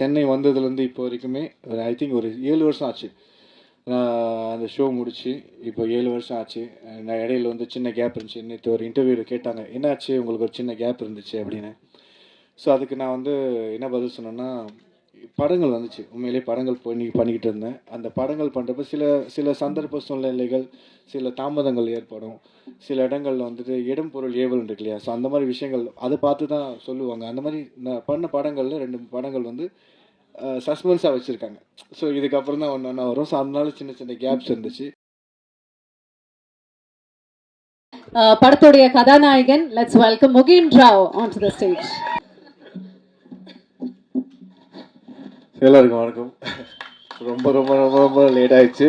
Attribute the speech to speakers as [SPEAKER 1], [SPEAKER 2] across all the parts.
[SPEAKER 1] சென்னை வந்ததுலேருந்து இப்போ வரைக்குமே ஐ திங்க் ஒரு 7 வருஷம் ஆச்சு. அந்த ஷோ முடிச்சு இப்போ 7 வருஷம் ஆச்சு. நான் இடையில வந்து சின்ன கேப் இருந்துச்சு. நேற்று ஒரு இன்டர்வியூவில் கேட்டாங்க, என்னாச்சு உங்களுக்கு ஒரு சின்ன கேப் இருந்துச்சு அப்படின்னு. ஸோ அதுக்கு நான் வந்து என்ன பதில் சொன்னேன்னா, படங்கள் வந்துச்சு. உண்மையிலேயே படங்கள் பண்ணிக்கிட்டு இருந்தேன். அந்த படங்கள் பண்ணுறப்ப சில சில சந்தர்ப்ப சூழ்நிலைகள், சில தாமதங்கள் ஏற்படும். சில இடங்களில் வந்துட்டு இடம் பொருள் ஏவல் இருக்கு இல்லையா? ஸோ அந்த மாதிரி விஷயங்கள் அதை பார்த்து தான் சொல்லுவாங்க. அந்த மாதிரி நான் பண்ண படங்களில் 2 படங்கள் வந்து சஸ்பென்ஸாக வச்சுருக்காங்க. ஸோ இதுக்கப்புறம் தான் ஒன்று ஒன்றா வரும். ஸோ அதனால சின்ன சின்ன கேப்ஸ் இருந்துச்சு.
[SPEAKER 2] படத்துடைய கதாநாயகன், let's welcome Mugen Rao on to the stage.
[SPEAKER 1] எல்லாருக்கும் வணக்கம். ரொம்ப ரொம்ப ரொம்ப ரொம்ப லேட் ஆயிடுச்சு.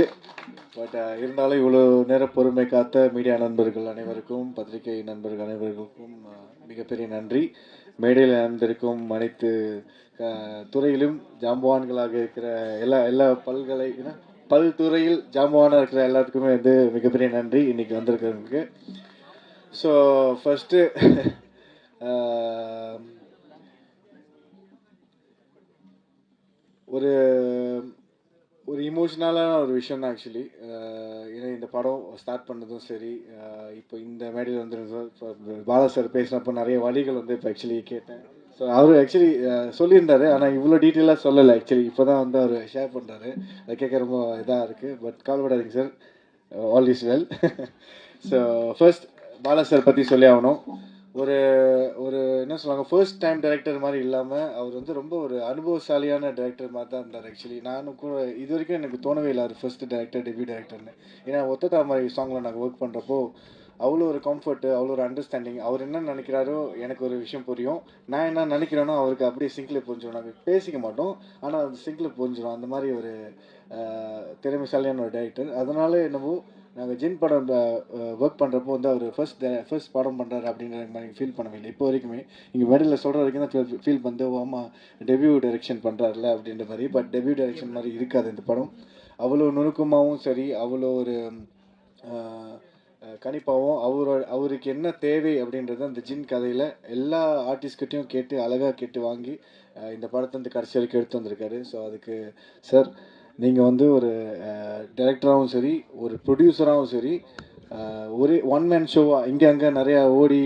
[SPEAKER 1] பட் இருந்தாலும் இவ்வளோ நேரம் பொறுமை காத்த மீடியா நண்பர்கள் அனைவருக்கும், பத்திரிகை நண்பர்கள் அனைவருக்கும் மிகப்பெரிய நன்றி. மேடையில் அமர்ந்திருக்கும் அனைத்து துறையிலும் ஜாம்பவான்களாக இருக்கிற எல்லா பல்துறையில் ஜாம்பவானாக இருக்கிற எல்லாத்துக்குமே வந்து மிகப்பெரிய நன்றி இன்றைக்கி வந்திருக்கிறவங்களுக்கு. ஸோ ஃபஸ்ட்டு ஒரு ஒரு இமோஷ்னலான ஒரு விஷயம் தான் ஆக்சுவலி. ஏன்னா இந்த படம் ஸ்டார்ட் பண்ணதும் சரி, இப்போ இந்த மேடையில் வந்து பாலா சார் பேசினப்போ நிறைய வழிகள் வந்து இப்போ ஆக்சுவலி கேட்டேன். ஸோ அவர் ஆக்சுவலி சொல்லியிருந்தார், ஆனால் இவ்வளோ டீட்டெயிலாக சொல்லலை ஆக்சுவலி. இப்போ தான் வந்து அவர் ஷேர் பண்ணுறாரு. அதை கேட்க ரொம்ப இதாக இருக்குது. பட் கவலைப்படாதீங்க sir, all is well. So first Bala sir பற்றி சொல்லி ஆகணும். ஒரு ஒரு என்ன சொல்லுவாங்க, ஃபர்ஸ்ட் டைம் டைரக்டர் மாதிரி இல்லாமல் அவர் வந்து ரொம்ப ஒரு அனுபவசாலியான டைரக்டர் மாதிரி தான் இருந்தார் ஆக்சுவலி. நானும் கூட இது வரைக்கும் எனக்கு தோணவே இல்லை அவர் ஃபர்ஸ்ட் டைரக்டர், டெபியூ டைரக்டர்னு. ஏன்னா ஒத்ததா மாதிரி சாங்கில் நாங்கள் ஒர்க் பண்ணுறப்போ அவ்வளோ ஒரு கம்ஃபர்ட்டு, அவ்வளோ ஒரு அண்டர்ஸ்டாண்டிங். அவர் என்ன நினைக்கிறாரோ எனக்கு ஒரு விஷயம் புரியும், நான் என்ன நினைக்கிறேனோ அவருக்கு அப்படியே சிங்கில் புரிஞ்சிடும். நாங்கள் பேசிக்க மாட்டோம், ஆனால் அது சிங்கில் புரிஞ்சிடும். அந்த மாதிரி ஒரு திறமைசாலியான ஒரு டைரக்டர். அதனால என்னவோ நாங்கள் ஜின் படம் ஒர்க் பண்ணுறப்போ வந்து அவர் ஃபர்ஸ்ட் படம் பண்ணுறாரு அப்படின்ற மாதிரி ஃபீல் பண்ணவே இல்லை இப்போ வரைக்குமே. இங்கே மேடையில் சொல்கிற வரைக்கும் தான் ஃபீல் பண்ணி, ஆமாம் டெபியூ டைரெக்ஷன் பண்ணுறாருல அப்படின்ற மாதிரி. பட் டெபியூ டைரெக்ஷன் மாதிரி இருக்காது இந்த படம். அவ்வளோ நுணுக்கமாகவும் சரி, அவ்வளோ ஒரு கணிப்பாகவும் அவருக்கு என்ன தேவை அப்படின்றத அந்த ஜின் கதையில் எல்லா ஆர்டிஸ்ட்கிட்டையும் கேட்டு அழகாக கேட்டு வாங்கி இந்த படத்தை வந்து கடைசி வரைக்கும் எடுத்து வந்திருக்காரு. ஸோ அதுக்கு சார், நீங்கள் வந்து ஒரு டைரக்டராகவும் சரி, ஒரு ப்ரொடியூசராகவும் சரி, ஒரே ஒன் மேன் ஷோவாக இங்கே அங்கே நிறையா ஓடி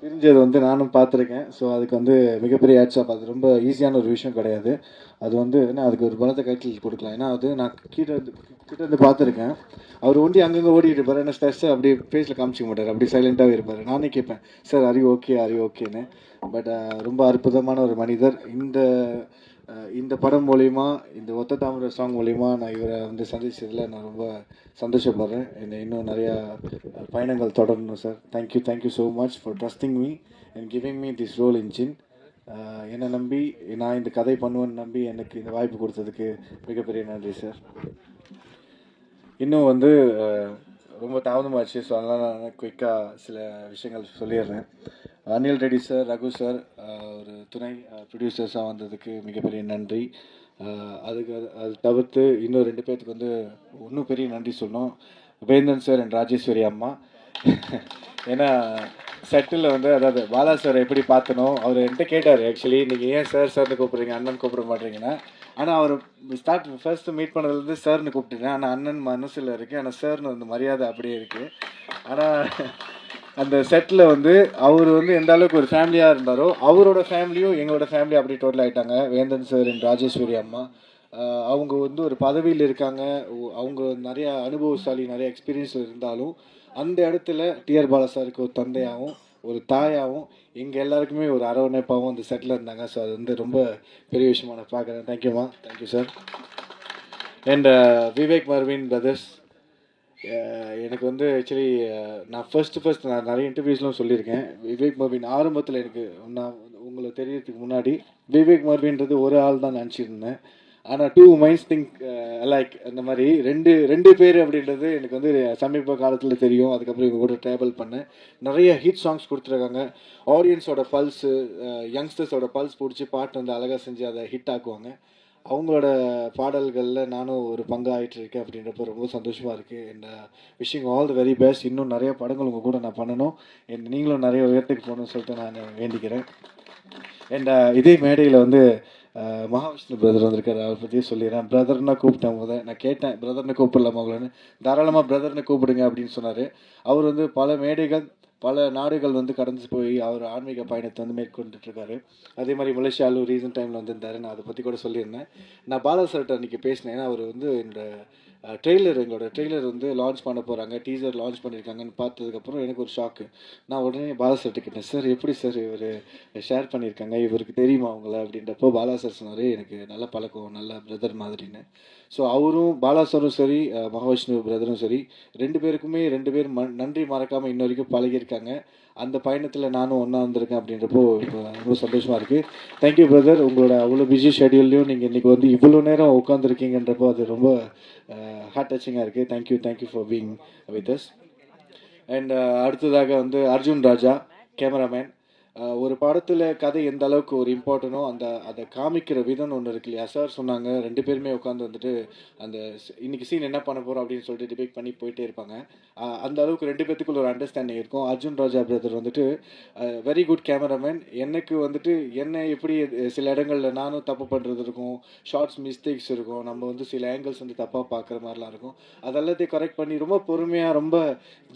[SPEAKER 1] பிரிஞ்சது வந்து நானும் பார்த்துருக்கேன். ஸோ அதுக்கு வந்து மிகப்பெரிய ஹேட்ஸ்ஆப். அது ரொம்ப ஈஸியான ஒரு விஷயம் கிடையாது. அது வந்து என்ன, அதுக்கு ஒரு பலத்தை கைட்டில் கொடுக்கலாம். ஏன்னா அது நான் கிட்ட இருந்து பார்த்துருக்கேன். அவர் ஒண்டி அங்கங்கே ஓடிட்டு இருப்பார். என்ன ஸ்ட்ரெஸ்ஸை அப்படி ஃபேஸில் காமிச்சிக்க மாட்டார், அப்படி சைலண்ட்டாகவே இருப்பார். நானே கேட்பேன், சார் அறி ஓகேன்னு. பட் ரொம்ப அற்புதமான ஒரு மனிதர். இந்த படம் மூலிமா, இந்த ஒத்த தாமரை சாங் மூலிமா நான் இவரை வந்து சந்திச்சதில் நான் ரொம்ப சந்தோஷப்படுறேன். என்னை இன்னும் நிறையா பயணங்கள் தொடரணும் sir. Thank you so much for trusting me and giving me this role in Jinn. என்னை நம்பி நான் இந்த கதை பண்ணுவேன்னு நம்பி எனக்கு இந்த வாய்ப்பு கொடுத்ததுக்கு மிகப்பெரிய நன்றி சார். இன்னும் வந்து ரொம்ப தாமதமாச்சு. ஸோ அதனால் நான் குயிக்காக சில விஷயங்கள் சொல்லிடுறேன். அனில் ரெட்டி சார், ரகு சார் ஒரு துணை ப்ரொடியூசர்ஸாக வந்ததுக்கு மிகப்பெரிய நன்றி. அது தவிர்த்து இன்னும் 2 பேர்த்துக்கு வந்து இன்னும் பெரிய நன்றி சொல்லணும். வேந்தன் சார் அண்ட் ராஜேஸ்வரி அம்மா. ஏன்னா செட்டில் வந்து, அதாவது பாலா சார் எப்படி பார்த்தனோ, அவர் என்கிட்ட கேட்டார் ஆக்சுவலி, நீங்கள் ஏன் சார்னு கூப்பிட்றீங்க, அண்ணன் கூப்பிட மாட்டேறீங்கன்னா. ஆனால் அவர் ஃபர்ஸ்ட்டு மீட் பண்ணதுலேருந்து சார்னு கூப்பிட்டுருக்கேன். ஆனால் அண்ணன் மனசில் இருக்குது, ஆனால் சார்னு வந்து மரியாதை அப்படியே இருக்குது. ஆனால் அந்த செட்டில் வந்து அவர் வந்து எந்த அளவுக்கு ஒரு ஃபேமிலியாக இருந்தாரோ, அவரோட ஃபேமிலியும் எங்களோட ஃபேமிலி அப்படி டோட்டல் ஆகிட்டாங்க. வேந்தன் சார் அண்ட் ராஜேஸ்வரி அம்மா அவங்க வந்து ஒரு பதவியில் இருக்காங்க. அவங்க நிறைய அனுபவசாலி, நிறைய எக்ஸ்பீரியன்ஸ் இருந்தாலும் அந்த இடத்துல டிஆர் பாலா சாருக்கு ஒரு தந்தையாகவும் ஒரு தாயாகவும் எங்கள் எல்லாருக்குமே ஒரு அரவணைப்பாகவும் அந்த செட்டில் இருந்தாங்க. ஸோ அது வந்து ரொம்ப பெரிய விஷயமா நான் பார்க்குறேன். தேங்க்யூம்மா, thank you sir. And Vivek Marvin brothers, எனக்கு வந்து ஆக்சுவலி நான் ஃபர்ஸ்ட் நான் நிறைய இன்டர்வியூஸ்லாம் சொல்லியிருக்கேன். விவேக் மர்வின் ஆரம்பத்தில் எனக்கு நான் உங்களை தெரியறதுக்கு முன்னாடி விவேக் மர்வின்றது ஒரு ஆள் தான் நினச்சிருந்தேன். ஆனால் 2 மைண்ட்ஸ் திங்க் லைக் அந்த மாதிரி ரெண்டு பேர் அப்படின்றது எனக்கு வந்து சமீப காலத்தில் தெரியும். அதுக்கப்புறம் இவங்க கூட ட்ராவல் பண்ணேன். நிறைய ஹிட் சாங்ஸ் கொடுத்துருக்காங்க. ஆடியன்ஸோட பல்ஸு, யங்ஸ்டர்ஸோட பல்ஸ் பிடிச்சி பாட்டு வந்து அழகாக செஞ்சு அதை ஹிட் ஆக்குவாங்க. அவங்களோட பாடல்களில் நானும் ஒரு பங்காகிட்டு இருக்கேன் அப்படின்றப்ப ரொம்ப சந்தோஷமாக இருக்குது. And wishing all the very best. இன்னும் நிறைய படங்கள் உங்கள் கூட நான் பண்ணணும். நீங்களும் நிறைய உயரத்துக்கு போகணும்னு சொல்லிட்டு நான் வேண்டிக்கிறேன். அண்ட் இதே மேடையில் வந்து மகாவிஷ்ணு பிரதர் வந்திருக்காரு, அவரை பற்றி சொல்லிடுறேன். பிரதர்னா கூப்பிட்டேன் நான் கேட்டேன், பிரதர்னு கூப்பிடலாமா உங்களன்னு? தாராளமாக பிரதர்னு கூப்பிடுங்க அப்படின்னு சொன்னார். அவர் வந்து பல மேடைகள் பல நாடுகள் வந்து கடந்து போய் அவர் ஆன்மீக பயணத்தை வந்து மேற்கொண்டுட்ருக்காரு. அதே மாதிரி மலேசியாவில் ரீசன்ட் டைமில் வந்திருந்தார். நான் அதை பற்றி கூட சொல்லியிருந்தேன். நான் பாலா சார்கிட்ட அன்றைக்கி பேசினேன். ஏன்னா அவர் வந்து எங்களோட ட்ரெய்லர் வந்து லான்ச் பண்ண போகிறாங்க, டீசர் லான்ச் பண்ணியிருக்காங்கன்னு பார்த்ததுக்கப்புறம் எனக்கு ஒரு ஷாக்கு. நான் உடனே பாலா சார்கிட்ட கேட்டேன், சார் எப்படி சார் இவர் ஷேர் பண்ணியிருக்காங்க, இவருக்கு தெரியுமா அவங்கள அப்படின்றப்போ பாலா சார் சொன்னார், எனக்கு நல்ல பழக்கம், நல்ல பிரதர் மாதிரின்னு. ஸோ அவரும் பாலா சாரும் சரி, மகாவிஷ்ணு பிரதரும் சரி, ரெண்டு பேருக்குமே ரெண்டு பேர் நன்றி மறக்காமல் இன்ன வரைக்கும் பழகியிருக்காங்க. அந்த பயணத்தில் நானும் ஒன்றா வந்திருக்கேன் அப்படின்றப்போ இப்போ ரொம்ப சந்தோஷமாக இருக்குது. Thank you brother. உங்களோட அவ்வளோ பிஸி ஷெடியூல்லையும் நீங்கள் இன்றைக்கி வந்து இவ்வளோ நேரம் உட்காந்துருக்கீங்கன்றப்போ அது ரொம்ப ஹார்ட் டச்சிங்காக இருக்குது. Thank you for being with us. And அடுத்ததாக வந்து அர்ஜுன் ராஜா, கேமராமேன். ஒரு படத்தில் கதை எந்த அளவுக்கு ஒரு இம்பார்ட்டனோ அதை காமிக்கிற விதம்னு ஒன்று இருக்கு இல்லையா? சார் சொன்னாங்க, ரெண்டு பேருமே உட்காந்து வந்துட்டு அந்த இன்னைக்கு சீன் என்ன பண்ண போகிறோம் அப்படின்னு சொல்லிட்டு டிபேட் பண்ணி போயிட்டே இருப்பாங்க. அந்த அளவுக்கு ரெண்டு பேத்துக்குள்ள ஒரு அண்டர்ஸ்டாண்டிங் இருக்கும். அர்ஜுன் ராஜா பிரதர் வந்துட்டு வெரி குட் கேமராமேன். எனக்கு வந்துட்டு என்ன எப்படி சில இடங்களில் நானும் தப்பு பண்ணுறது இருக்கும், ஷார்ட்ஸ் மிஸ்டேக்ஸ் இருக்கும், நம்ம வந்து சில ஆங்கிள்ஸ் வந்து தப்பாக பார்க்குற மாதிரிலாம் இருக்கும். அதெல்லாத்தையும் கரெக்ட் பண்ணி ரொம்ப பொறுமையாக ரொம்ப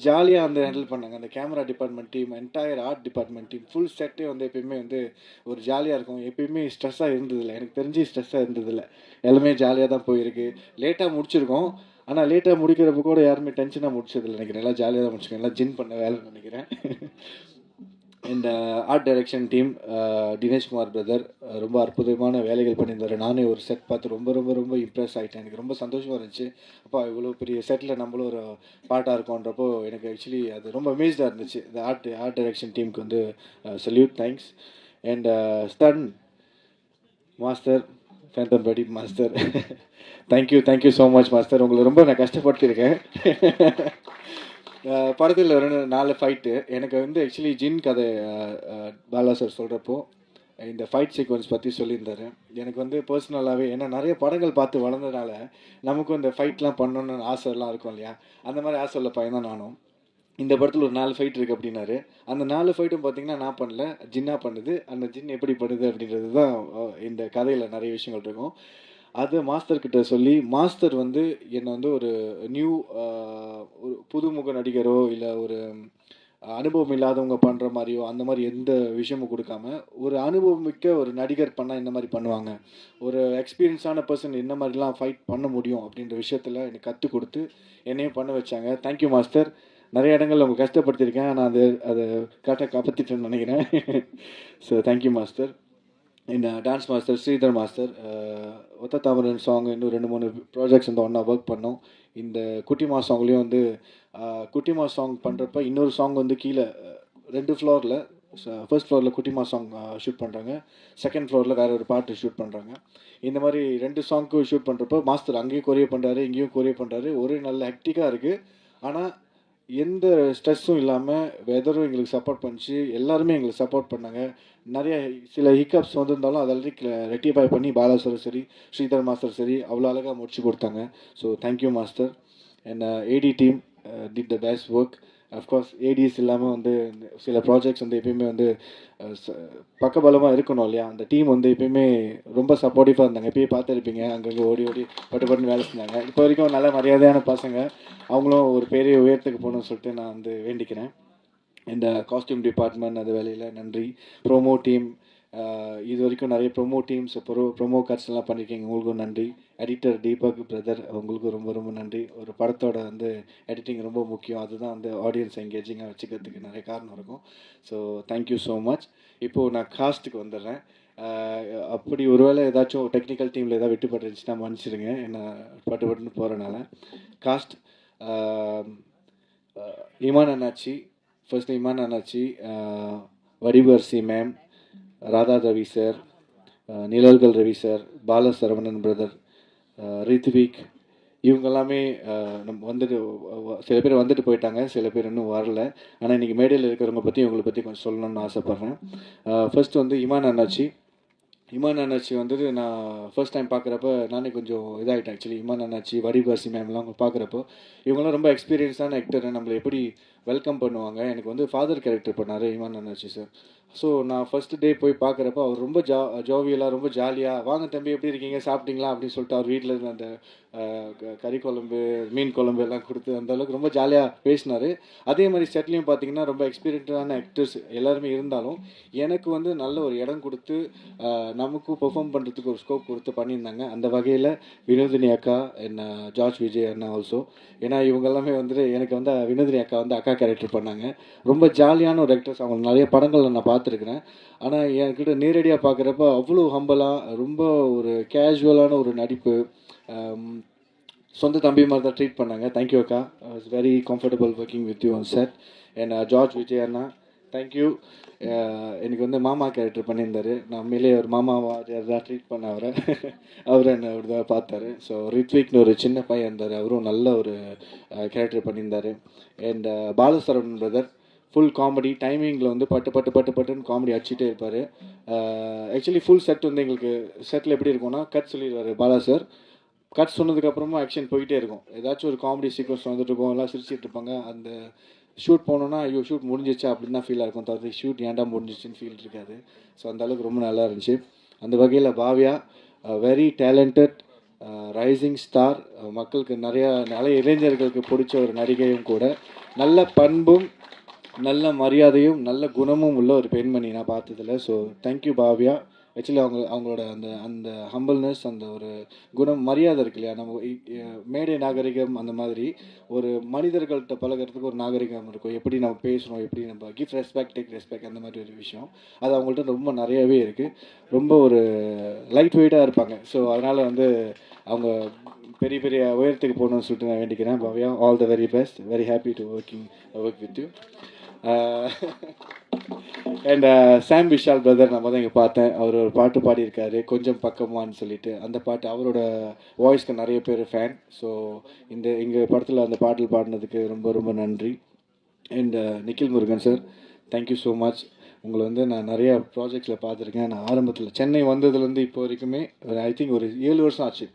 [SPEAKER 1] ஜாலியாக வந்து ஹேண்டில் பண்ணாங்க. அந்த camera department team, entire art department team, full செட்டே வந்து எப்பயுமே வந்து ஒரு ஜாலியாக இருக்கும். எப்பயுமே ஸ்ட்ரெஸ்ஸாக இருந்ததில்லை, எனக்கு தெரிஞ்சு ஸ்ட்ரெஸ்ஸாக இருந்ததில்லை. எல்லாமே ஜாலியாக தான் போயிருக்கு. லேட்டாக முடிச்சிருக்கோம், ஆனால் லேட்டாக முடிக்கிறப்ப கூட யாருமே டென்ஷனாக முடிச்சதில்லை நினைக்கிறேன். எல்லாம் ஜாலியாக தான் முடிச்சுக்கோங்க. எல்லாம் ஜின் பண்ண வேலைன்னு நினைக்கிறேன். இந்த art direction team, Dineshkumar brother ரொம்ப அற்புதமான வேலைகள் பண்ணியிருந்தார். நானே ஒரு செட் பார்த்து ரொம்ப ரொம்ப ரொம்ப இம்ப்ரெஸ் ஆகிட்டேன். எனக்கு ரொம்ப சந்தோஷமாக இருந்துச்சு. அப்போ இவ்வளோ பெரிய செட்டில் நம்மளும் ஒரு பார்ட்டாக இருக்கோன்றப்போ எனக்கு ஆக்சுவலி அது ரொம்ப அமேஸ்டாக இருந்துச்சு. இந்த ஆர்ட் டைரக்ஷன் டீமுக்கு வந்து salute, thanks. And stun master, phantom ready master, thank you so much master. உங்களை ரொம்ப நான் கஷ்டப்படுத்தியிருக்கேன். படத்தில் ஒரு 4 ஃபைட்டு எனக்கு வந்து ஆக்சுவலி ஜின் கதை பாலா சார் சொல்கிறப்போ இந்த ஃபைட் சீக்வன்ஸ் பற்றி சொல்லியிருந்தார். எனக்கு வந்து பர்சனலாகவே, ஏன்னா நிறைய படங்கள் பார்த்து வளர்ந்ததுனால நமக்கும் இந்த ஃபைட்லாம் பண்ணணுன்னு ஆசைலாம் இருக்கும் இல்லையா? அந்த மாதிரி ஆசை உள்ள பையன் தான் நானும். இந்த படத்தில் ஒரு 4 ஃபைட் இருக்குது அப்படின்னாரு. அந்த 4 ஃபைட்டும் பார்த்தீங்கன்னா நான் பண்ணல, ஜின்னா பண்ணுது. அந்த ஜின் எப்படி பண்ணுது அப்படின்றது தான் இந்த கதையில் நிறைய விஷயங்கள் இருக்கும். அது மாஸ்டர்கிட்ட சொல்லி, மாஸ்டர் வந்து என்னை வந்து ஒரு நியூ ஒரு புதுமுக நடிகரோ இல்லை ஒரு அனுபவம் இல்லாதவங்க பண்ணுற மாதிரியோ அந்த மாதிரி எந்த விஷயமும் கொடுக்காம, ஒரு அனுபவம் மிக்க ஒரு நடிகர் பண்ணால் இந்த மாதிரி பண்ணுவாங்க, ஒரு எக்ஸ்பீரியன்ஸான பர்சன் என்ன மாதிரிலாம் ஃபைட் பண்ண முடியும் அப்படின்ற விஷயத்தில் எனக்கு கற்றுக் கொடுத்து என்னையும் பண்ண வச்சாங்க. Thank you master. நிறைய இடங்களில் உங்கள் கஷ்டப்படுத்தியிருக்கேன், நான் அதை கரெக்டாக காப்பாற்றிட்டேன்னு நினைக்கிறேன். So thank you master. இந்த டான்ஸ் மாஸ்டர் ஸ்ரீதர் மாஸ்டர், ஒத்த தாமரன் சாங் இன்னும் 2-3 ப்ராஜெக்ட்ஸ் வந்து ஒன்றா ஒர்க் பண்ணோம். இந்த குட்டிமா சாங்லேயும் வந்து குட்டிமா சாங் பண்ணுறப்ப இன்னொரு சாங் வந்து கீழே 2 ஃப்ளோரில், ஃபர்ஸ்ட் ஃப்ளோரில் குட்டிமா சாங் ஷூட் பண்ணுறாங்க, செகண்ட் ஃப்ளோரில் வேறு ஒரு பாட்டு ஷூட் பண்ணுறாங்க. இந்த மாதிரி 2 சாங்க்கும் ஷூட் பண்ணுறப்போ மாஸ்டர் அங்கேயும் கொரியோ பண்ணுறாரு, இங்கேயும் கொரியோ பண்ணுறாரு. ஒரே நல்ல ஹெக்டிக்காக இருக்குது. ஆனால் எந்த ஸ்ட்ரெஸ்ஸும் இல்லாமல் வெதரும் எங்களுக்கு சப்போர்ட் பண்ணிச்சு, எல்லாருமே எங்களுக்கு சப்போர்ட் பண்ணாங்க. நிறைய சில ஹிக்கப்ஸ் வந்திருந்தாலும் அதெல்லாம் ரெக்டிஃபை பண்ணி பாலா சார் சரி, ஸ்ரீதர் மாஸ்டர் சரி அவ்வளோ அழகாக முடிச்சு கொடுத்தாங்க. So thank you master. And AD team did the best work. Of course ADs இல்லாமல் வந்து சில ப்ராஜெக்ட்ஸ் வந்து எப்பயுமே வந்து பக்கபலமாக இருக்கணும் இல்லையா? அந்த டீம் வந்து எப்பயுமே ரொம்ப சப்போர்ட்டிவாக இருந்தாங்க. எப்பயும் பார்த்துருப்பீங்க, அங்கங்கே ஓடி பட்டு வேலை செஞ்சாங்க. இப்போ வரைக்கும் நல்ல மரியாதையான பசங்க. அவங்களும் ஒரு பெரிய உயரத்துக்கு போகணும்னு சொல்லிட்டு நான் வந்து வேண்டிக்கிறேன். இந்த காஸ்டியூம் டிபார்ட்மெண்ட் அது வேலையில் நன்றி. ப்ரோமோ டீம், இது வரைக்கும் நிறைய ப்ரோமோ டீம்ஸ் ப்ரோமோ கார்ட்ஸ்லாம் பண்ணியிருக்கீங்க, உங்களுக்கும் நன்றி. எடிட்டர் தீபக் பிரதர், உங்களுக்கும் ரொம்ப ரொம்ப நன்றி. ஒரு படத்தோட வந்து எடிட்டிங் ரொம்ப முக்கியம், அதுதான் வந்து ஆடியன்ஸ் என்கேஜிங்காக வச்சுக்கிறதுக்கு நிறைய காரணம் இருக்கும். So thank you so much. இப்போது நான் காஸ்ட்டுக்கு வந்துடுறேன். அப்படி ஒருவேளை ஏதாச்சும் டெக்னிக்கல் டீமில் ஏதாவது விட்டுப்பட்டுருந்துச்சுன்னா மன்னிச்சிடுங்க, என்ன பட்டுன்னு போகிறனால. Cost Imman Annachi, first Imman Annachi, வடிவர்சி ma'am, Radha Ravi sir, நிழல்கள் ரவி சார், பால சரவணன் பிரதர், ரித்விக், இவங்க எல்லாமே நம்ம வந்துட்டு சில பேர் வந்துட்டு போயிட்டாங்க, சில பேர் இன்னும் வரல. ஆனால் இன்றைக்கி மேடையில் இருக்கிறவங்க பற்றி இவங்களை பற்றி கொஞ்சம் சொல்லணும்னு ஆசைப்பட்றேன். ஃபர்ஸ்ட் வந்து இமான் அண்ணாச்சி வந்துட்டு நான் ஃபர்ஸ்ட் டைம் பார்க்குறப்ப நானே கொஞ்சம் இதாகிட்டேன் ஆக்சுவலி. இமான் அண்ணாச்சி, வடிவாசி மேம்லாம் அவங்க பார்க்குறப்போ இவங்களாம் ரொம்ப எக்ஸ்பீரியன்ஸான ஆக்டர், நம்மளை எப்படி வெல்கம் பண்ணுவாங்க. எனக்கு வந்து ஃபாதர் கேரக்டர் பண்ணார் இமான் அண்ணாச்சி சார். ஸோ நான் ஃபஸ்ட்டு டே போய் பார்க்குறப்ப அவர் ரொம்ப ஜோவியலாக ரொம்ப ஜாலியாக வாங்க தம்பி எப்படி இருக்கீங்க சாப்பிட்டீங்களா அப்படின்னு சொல்லிட்டு அவர் வீட்டில் இருந்த அந்த கறி குழம்பு மீன் குழம்பு எல்லாம் கொடுத்து அந்த அளவுக்கு ரொம்ப ஜாலியாக பேசினார். அதே மாதிரி செட்லேயும் பார்த்தீங்கன்னா ரொம்ப எக்ஸ்பீரியன்ஸான ஆக்டர்ஸ் எல்லாருமே இருந்தாலும் எனக்கு வந்து நல்ல ஒரு இடம் கொடுத்து நமக்கும் பெர்ஃபார்ம் பண்ணுறதுக்கு ஒரு ஸ்கோப் கொடுத்து பண்ணியிருந்தாங்க. அந்த வகையில் வினோதினி அக்கா என்ன ஜார்ஜ் விஜய் அண்ணா ஆல்சோ, ஏன்னா இவங்க எல்லாமே வந்துட்டு எனக்கு வந்து வினோதினி அக்கா வந்து அக்கா கேரக்டர் பண்ணாங்க. ரொம்ப ஜாலியான ஒரு ஆக்டர்ஸ். அவங்க நிறைய படங்களில் நான் பார்த்துருக்குறேன். ஆனால் என்கிட்ட நேரடியாக பார்க்குறப்ப அவ்வளோ ஹம்பலாக ரொம்ப ஒரு கேஷுவலான ஒரு நடிப்பு. சொந்த தம்பி மாதிரி தான் ட்ரீட் பண்ணாங்க. தேங்க்யூ அக்கா. It's very comfortable working with you on set. And George Vijay Anna thank you. எனக்கு வந்து மாமா கேரக்டர் பண்ணியிருந்தார். நான் உண்மையிலே ஒரு மாமாவா தான் ட்ரீட் பண்ண அவரை. அவர் என்ன அவர் தான் பார்த்தாரு. ஸோ ரித்விக்னு ஒரு சின்ன பையன் இருந்தார், அவரும் நல்ல ஒரு கேரக்டர் பண்ணியிருந்தார். And Bala Saravanan brother full comedy டைமிங்கில் வந்து பட்டு பட்டு பட்டு பட்டுன்னு காமெடி அடிச்சுட்டே இருப்பார். ஆக்சுவலி ஃபுல் செட் வந்து எங்களுக்கு செட்டில் எப்படி இருக்கும்னா கட் சொல்லிடுவார் பாலா சார். கட் சொன்னதுக்கப்புறமா ஆக்ஷன் போயிட்டே இருக்கும். ஏதாச்சும் ஒரு காமெடி சீக்வன்ஸ் வந்துட்டு இருக்கும், எல்லாம் சிரிச்சிட்டு இருப்பாங்க. அந்த ஷூட் போனோன்னா ஐயோ ஷூட் முடிஞ்சிச்சா அப்படின்னு தான் ஃபீலாக இருக்கும், தவிர ஷூட் ஏன்டா முடிஞ்சிச்சுன்னு ஃபீல் இருக்காது. ஸோ அந்தளவுக்கு ரொம்ப நல்லா இருந்துச்சு. அந்த வகையில் Bhavya very talented rising star. மக்களுக்கு நிறைய இளைஞர்களுக்கு பிடிச்ச ஒரு நடிகையும் கூட. நல்ல பண்பும் நல்ல மரியாதையும் நல்ல குணமும் உள்ள ஒரு பெண்மணி நான் பார்த்ததில்ல. So thank you Bhavya. ஆக்சுவலி அவங்களோட அந்த அந்த ஹம்பிள்னஸ், அந்த ஒரு குணம் மரியாதை இருக்கு இல்லையா, நம்ம மேடை நாகரிகம் அந்த மாதிரி ஒரு மனிதர்கள்ட்ட பழகிறதுக்கு ஒரு நாகரிகம் இருக்கும். எப்படி நம்ம பேசணும், எப்படி நம்ம கிவ் ரெஸ்பெக்ட் டேக் ரெஸ்பெக்ட், அந்த மாதிரி ஒரு விஷயம் அது அவங்கள்ட்ட ரொம்ப நிறையவே இருக்குது. ரொம்ப ஒரு லைட் வெயிட்டாக இருப்பாங்க. ஸோ அதனால் வந்து அவங்க பெரிய பெரிய உயரத்துக்கு போகணும்னு சொல்லிட்டு நான் வேண்டிக்கிறேன். Bhavya, all the very best. Very happy to work with you. And Sam Vishal brother நம்ம தான் இங்கே பார்த்தேன். அவர் ஒரு பாட்டு பாடியிருக்காரு கொஞ்சம் பக்கமான்னு சொல்லிட்டு. அந்த பாட்டு அவரோட வாய்ஸ்க்கு நிறைய பேர் ஃபேன். ஸோ எங்கள் படத்தில் அந்த பாடல் பாடினதுக்கு ரொம்ப ரொம்ப நன்றி. And Nikhil Murugan sir, thank you so much. உங்களை வந்து நான் நிறையா ப்ராஜெக்ட்ஸில் பார்த்துருக்கேன். நான் ஆரம்பத்தில் சென்னை வந்ததுலேருந்து இப்போ வரைக்குமே ஐ திங்க் ஒரு 7 வருஷம் ஆச்சு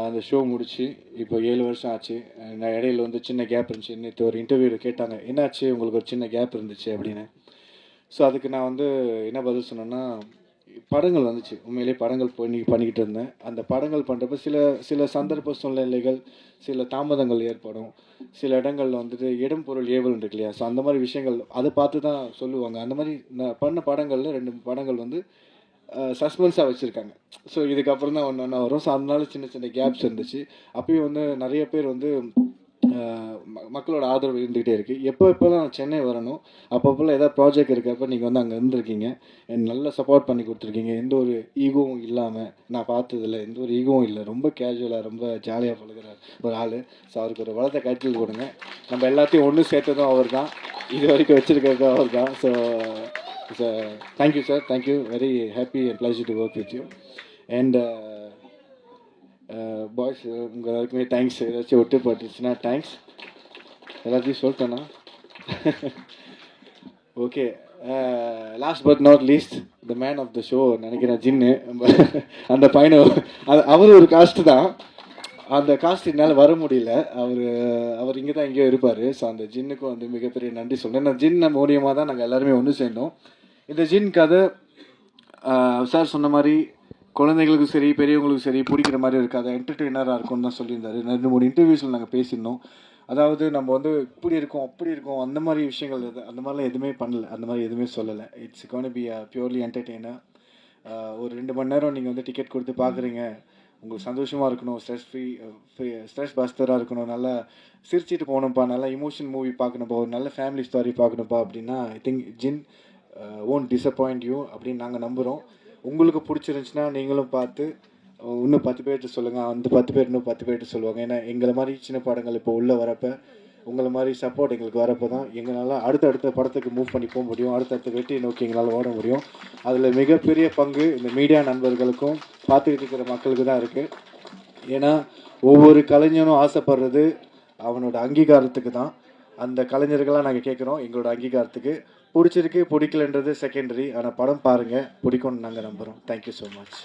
[SPEAKER 1] அந்த ஷோ முடிச்சு. இப்போ 7 வருஷம் ஆச்சு. நான் இடையில வந்து சின்ன கேப் இருந்துச்சு. நேற்று ஒரு இன்டர்வியூவில் கேட்டாங்க என்னாச்சு உங்களுக்கு ஒரு சின்ன கேப் இருந்துச்சு அப்படின்னு. ஸோ அதுக்கு நான் வந்து என்ன பதில் சொன்னேன்னா, படங்கள் வந்துச்சு, உண்மையிலேயே படங்கள் பண்ணிக்கிட்டு இருந்தேன். அந்த படங்கள் பண்ணுறப்ப சில சந்தர்ப்ப சூழ்நிலைகள், சில தாமதங்கள் ஏற்படும். சில இடங்களில் வந்துட்டு இடம் பொருள் ஏவல் இருக்கு இல்லையா, ஸோ அந்த மாதிரி விஷயங்கள் அதை பார்த்து தான் சொல்லுவாங்க. அந்த மாதிரி நான் பண்ண படங்களில் 2 படங்கள் வந்து சஸ்பென்ஸாக வச்சுருக்காங்க. ஸோ இதுக்கப்புறம் தான் ஒன்று ஒன்றா வரும். ஸோ அதனால சின்ன சின்ன கேப்ஸ் இருந்துச்சு. அப்பயும் வந்து நிறைய பேர் வந்து மக்களோட ஆதரவு இருந்துக்கிட்டே இருக்குது. எப்போல்லாம் நான் சென்னை வரணும் அப்பப்போல்லாம் ஏதாவது ப்ராஜெக்ட் இருக்கிறப்ப நீங்கள் வந்து அங்கே இருந்திருக்கீங்க, எனக்கு நல்லா சப்போர்ட் பண்ணி கொடுத்துருக்கீங்க. எந்த ஒரு ஈகோவும் இல்லாமல் நான் பார்த்ததில்ல, எந்த ஒரு ஈகோவும் இல்லை. ரொம்ப கேஷுவலாக ரொம்ப ஜாலியாக பழகிற ஒரு ஆள். ஸோ அவருக்கு ஒரு வளர்த்த கைட்டில் கொடுங்க. நம்ம எல்லாத்தையும் ஒன்று சேர்த்ததும் அவர் தான், இது வரைக்கும் வச்சுருக்கிறதும் அவர் தான். So thank you sir, thank you. Very happy and pleasure to work with you. And boys உங்கள் எல்லாருக்குமே தேங்க்ஸ். ஏதாச்சும் ஒட்டு பட்டுச்சுன்னா தேங்க்ஸ். எல்லாத்தையும் சொல்லிட்டேண்ணா. Okay, last but not least the man of the show நினைக்கிறேன் ஜின்னு. அந்த பையனை அவர் ஒரு காஸ்ட்டு தான். அந்த காஸ்ட் என்னால் வர முடியல. அவர் இங்கே தான் எங்கேயோ இருப்பார். ஸோ அந்த ஜின்னுக்கும் வந்து மிகப்பெரிய நன்றி சொல்கிறேன். நான் ஜின் மூலியமாக தான் நாங்கள் எல்லாருமே ஒன்று சேர்ந்தோம். இந்த ஜின் கதை சார் சொன்ன மாதிரி குழந்தைங்களுக்கும் சரி பெரியவங்களுக்கும் சரி பிடிக்கிற மாதிரி இருக்காது, என்டர்டெய்னராக இருக்கும்னு தான் சொல்லியிருந்தாரு. 2-3 இன்டர்வியூஸில் நாங்கள் பேசியிருந்தோம். அதாவது நம்ம வந்து இப்படி இருக்கோம் அப்படி இருக்கோம் அந்த மாதிரி விஷயங்கள் அந்த மாதிரிலாம் எதுவுமே பண்ணல, அந்த மாதிரி எதுவுமே சொல்லலை. It's gonna be purely entertainer. ஒரு 2 மணி நேரம் நீங்கள் வந்து டிக்கெட் கொடுத்து பார்க்குறீங்க, உங்களுக்கு சந்தோஷமாக இருக்கணும், ஸ்ட்ரெஸ் பஸ்டராக இருக்கணும், நல்லா சிரிச்சிட்டு போகணும்ப்பா, நல்லா இமோஷன் மூவி பார்க்கணும்ப்பா, ஒரு நல்ல ஃபேமிலி ஸ்டோரி பார்க்கணும்ப்பா அப்படின்னா I think Jinn won't disappoint you அப்படின்னு நாங்கள் நம்புகிறோம். உங்களுக்கு பிடிச்சிருந்துச்சுன்னா நீங்களும் பார்த்து இன்னும் 10 பேர்கிட்ட சொல்லுங்கள். அந்த 10 பேர் இன்னும் 10 பேர்கிட்ட சொல்லுவாங்க. ஏன்னா எங்களை மாதிரி சின்ன படங்கள் இப்போ உள்ளே வரப்போ உங்களை மாதிரி சப்போர்ட் எங்களுக்கு வரப்போ தான் எங்களால் அடுத்த படத்துக்கு மூவ் பண்ணி போக முடியும், அடுத்தடுத்த வெற்றியை நோக்கி எங்களால் ஓட முடியும். அதில் மிகப்பெரிய பங்கு இந்த மீடியா நண்பர்களுக்கும் பார்த்துக்கிட்டு இருக்கிற மக்களுக்கு தான் இருக்குது. ஏன்னா ஒவ்வொரு கலைஞனும் ஆசைப்படுறது அவனோட அங்கீகாரத்துக்கு தான். அந்த கலைஞர்களாக நாங்கள் கேட்குறோம் எங்களோட அங்கீகாரத்துக்கு. பிடிச்சிருக்கு பிடிக்கலன்றது செகண்டரி, ஆனால் படம் பாருங்கள், பிடிக்கும்னு நாங்கள் நம்புகிறோம். Thank you so much.